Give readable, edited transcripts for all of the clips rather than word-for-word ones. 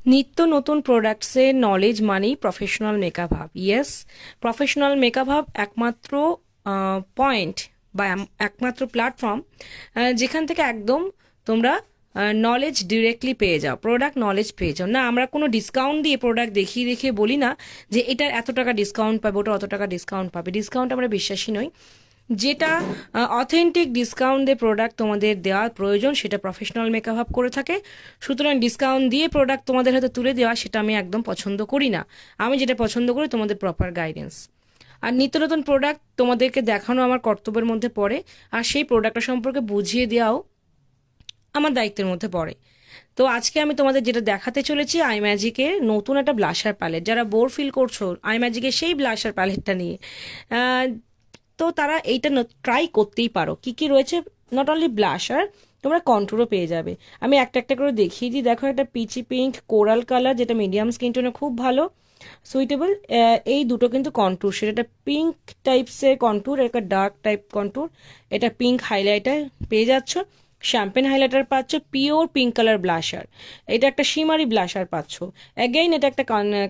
নিত্য নতুন প্রোডাক্টসের নলেজ মানেই professional makeup hub. Yes, professional makeup hub একমাত্র পয়েন্ট বা একমাত্র প্ল্যাটফর্ম যেখান থেকে একদম তোমরা নলেজ ডিরেক্টলি পেয়ে যাও, প্রোডাক্ট নলেজ পেয়ে যাও। না, আমরা কোনো ডিসকাউন্ট দিয়ে প্রোডাক্ট দেখিয়ে দেখিয়ে বলি না যে এটার এত টাকা ডিসকাউন্ট পাবে, ওটা অত টাকা ডিসকাউন্ট পাবে। ডিসকাউন্ট আমরা বিশ্বাসী নই। যেটা অথেন্টিক ডিসকাউন্ট দিয়ে প্রোডাক্ট তোমাদের দেওয়ার প্রয়োজন সেটা প্রফেশনাল মেকআপ হাব করে থাকে। সুতরাং ডিসকাউন্ট দিয়ে প্রোডাক্ট তোমাদের হাতে তুলে দেওয়া সেটা আমি একদম পছন্দ করি না। আমি যেটা পছন্দ করি তোমাদের প্রপার গাইডেন্স। আর নিত্য নতুন প্রোডাক্ট তোমাদেরকে দেখানো আমার কর্তব্যের মধ্যে পড়ে, আর সেই প্রোডাক্টটা সম্পর্কে বুঝিয়ে দেওয়াও আমার দায়িত্বের মধ্যে পড়ে। তো আজকে আমি তোমাদের যেটা দেখাতে চলেছি আই ম্যাজিকের নতুন একটা ব্লাশার প্যালেট। যারা বোর ফিল করছো আই ম্যাজিকের সেই ব্লাশার প্যালেটটা নিয়ে, তো তারা এইটা ট্রাই করতেই পারো। কি কি রয়েছে, নট অনলি ব্লাশার, তোমরা কন্ট্যুরও পেয়ে যাবে। আমি একটা একটা করে দেখিয়ে দিই। দেখো, একটা পিচি পিঙ্ক কোরাল কালার, যেটা মিডিয়াম স্কিন টোনে খুব ভালো সুইটেবল। এই দুটো কিন্তু কন্ট্যুর, সেটা একটা পিঙ্ক টাইপসের কন্ট্যুর, একটা ডার্ক টাইপ কন্ট্যুর। এটা পিঙ্ক হাইলাইটার পেয়ে যাচ্ছ, শ্যাম্পেন হাইলাইটার পাচ্ছ, পিওর পিঙ্ক কালার ব্লাশার। এটা একটা শিমারি ব্লাশার পাচ্ছ, অ্যাগেইন এটা একটা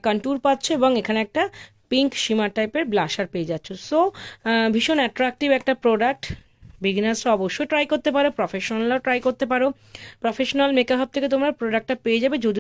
কন্ট্যুর পাচ্ছ, এবং এখানে একটা পিঙ্ক শিমার টাইপের ব্লাশার পেয়ে যাচ্ছ। সো ভীষণ অ্যাট্রাকটিভ একটা প্রোডাক্ট। বিগিনার্সরা অবশ্যই ট্রাই করতে পারো, প্রফেশনালরাও ট্রাই করতে পারো। প্রফেশনাল মেকআপ থেকে তোমরা প্রোডাক্টটা পেয়ে যাবে। যদি